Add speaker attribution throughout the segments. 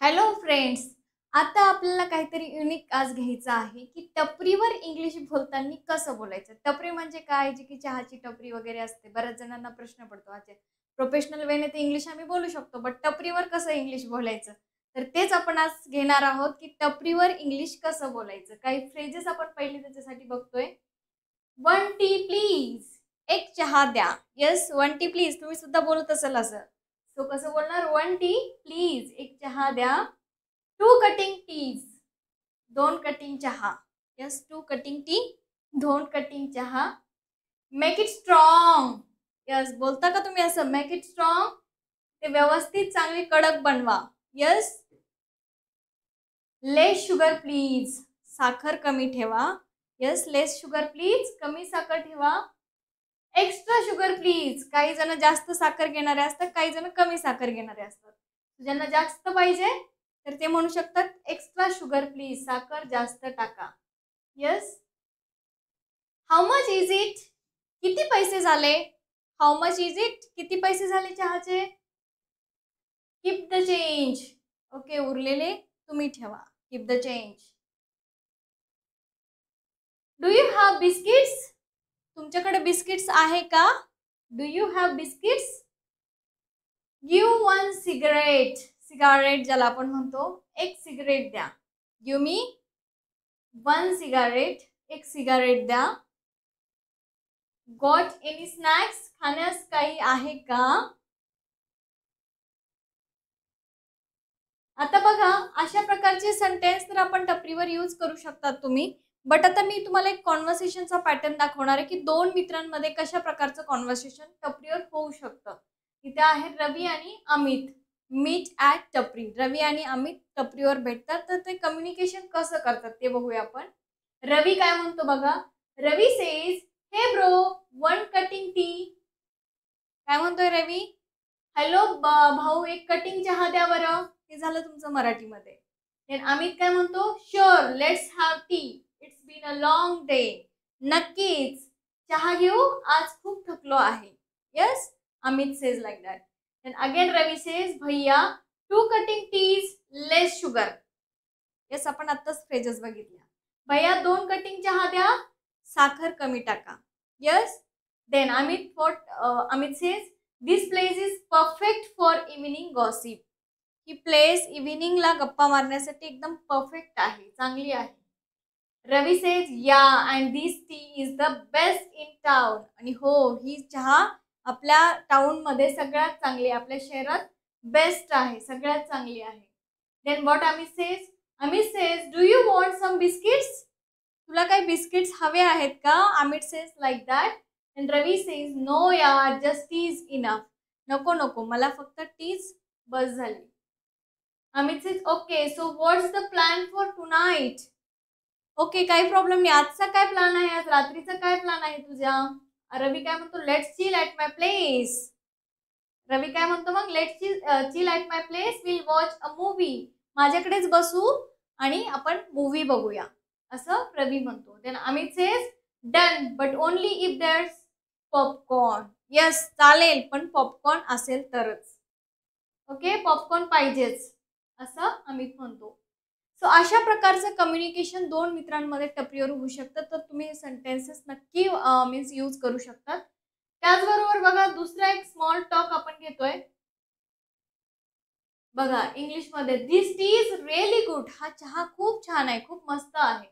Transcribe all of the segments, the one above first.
Speaker 1: Hello friends, आता आपल्याला काहीतरी युनिक आज घ्यायचं आहे की टपरीवर इंग्लिश बोलताना कसं बोलायचं. टपरी म्हणजे काय, जी की चहाची टपरी वगैरे असते. बऱ्याच जणांना प्रश्न पडतो, अच्छा प्रोफेशनल वेने ते इंग्लिश आम्ही बोलू शकतो, बट टपरीवर कसं इंग्लिश बोलायचं. तर तेच आपण आज घेणार आहोत की टपरीवर इंग्लिश कसं बोलायचं. काही फ्रेजेस आपण पहिले त्याच्यासाठी बघतोय. 1 टी प्लीज, एक चहा द्या. Yes, 1 T please. तुम्ही सुद्धा बोलत असाल असं. सो कसं बोलणार, 1 टी प्लीज, एक चहा द्या. 2 कटिंग टीज, 2 कटिंग चहा. यस, 2 कटिंग टी, 2 कटिंग चहा. Make it strong. यस, बोलता का तुम्ही असं, मेक इट स्ट्रॉंग. ते व्यवस्थित चांगली कडक बनवा. यस. लेस शुगर प्लीज, साखर कमी ठेवा. यस, लेस शुगर प्लीज, कमी साखर ठेवा. एक्स्ट्रा शुगर प्लीज, काही जण जास्त साखर घेणारे असतात, काही जण कमी साखर घेणारे असतात. ज्यांना जास्त पाहिजे तर ते म्हणू शकतात एक्स्ट्रा शुगर प्लीज, साखर जास्त टाका. Yes. How much is it, किती पैसे झाले. हाऊ मच इज इट, किती पैसे झाले चहाचे. कीप द चेंज, ओके, उरलेले तुम्ही ठेवा. Keep the change. Do you have biscuits, तुमच्याकडे बिस्किट्स आहे का. Do you have biscuits. Give 1 cigarette, cigarette ज्याला आपण म्हणतो, एक सिगरेट द्या. गिव मी 1 सिगारेट, एक सिगारेट द्या. गॉट एनी स्नॅक्स, खाण्यास काही आहे का. आता बघा, अशा प्रकारचे सेंटेन्स तर आपण टपरीवर यूज करू शकतात तुम्ही. बट आता मी तुम्हाला एक कॉन्व्हर्सेशनचा पॅटर्न दाखवणार आहे की 2 मित्रांमध्ये कशा प्रकारचं कॉन्व्हर्सेशन टपरीवर होऊ शकतं. इथे आहे रवी आणि अमित. मीट ॲट टपरी. रवी आणि अमित टपरीवर भेटतात, तर ते कम्युनिकेशन कसं करतात ते बघूया आपण. रवी काय म्हणतो बघा. Ravi says, hey bro, 1 cutting tea. काय म्हणतोय रवी. हॅलो भाऊ, एक कटिंग चहा द्या बरं. हे झालं तुमचं मराठीमध्ये. देन अमित काय म्हणतो, sure, let's have tea, it's been a long day. नक्कीच, चहा घेऊ, आज खूप थकलो आहे. Yes, Amit says like that. Then again Ravi says, भैया 2 cutting teas, less sugar. Yes, आपण आत्ताच फ्रेजेस बघितल्या. भैया 2 कटिंग चहा द्या, साखर कमी टाका. Yes. Then Amit says, this place is perfect for evening gossip. ही प्लेस इव्हिनिंगला गप्पा मारण्यासाठी एकदम परफेक्ट आहे, चांगली आहे. Ravi says, ya, and this tea is the best in town. आणि हो, ही चहा आपल्या टाउनमध्ये सगळ्यात चांगली आहे, आपल्या शहरात बेस्ट आहे, सगळ्यात चांगली आहे. Then what Amit says, do you want some biscuits, तुला काही बिस्किट्स हवे आहेत का. Amit says like that. And Ravi says, no यार, जस्ट टी इज इनफ. नको नको, मला फक्त टीच बस झाली. Amit says, okay, so what's the plan for tonight. Okay, काही प्रॉब्लेम नाही. आजचा काय प्लॅन आहे, आज रात्रीचा काय प्लॅन आहे तुझ्या. रवी काय म्हणतो, let's chill at my place. Ravi काय म्हणतो मग, let's chill at my place, will watch a movie. माझ्याकडेच बसू आणि आपण मूवी बघूया, असं रवी म्हणतो. Then Amit says, done, but only if there's popcorn. Yes, चालेल, पण पॉपकॉर्न असेल तरच. ओके, पॉपकॉर्न पाहिजेच, असं अमित म्हणतो. सो अशा प्रकारचं कम्युनिकेशन 2 मित्रांमध्ये टपरीवर होऊ शकतं. तर तुम्ही सेंटेन्सेस नक्की मीन्स यूज करू शकतात. त्याचबरोबर बघा, दुसरा एक स्मॉल टॉक आपण घेतोय बघा इंग्लिशमध्ये. दिस टी इज रिअली गुड, हा चहा खूप छान आहे, खूप मस्त आहे.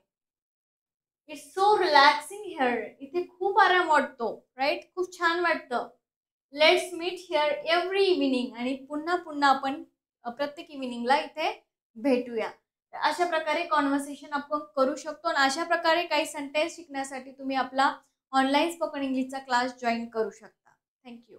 Speaker 1: इट्स सो रिलॅक्सिंग हिअर, इथे खूप आराम वाटतो, राईट, खूप छान वाटतं. Let's meet here every evening, आणि पुन्हा पुन्हा आपण प्रत्येक इव्हिनिंगला इथे भेटूया. अशा प्रकारे कॉन्व्हर्सेशन आपण करू शकतो. आणि अशा प्रकारे काही सेंटेन्स शिकण्यासाठी तुम्ही आपला ऑनलाईन स्पोकन इंग्लिशचा क्लास जॉईन करू शकता. थँक्यू.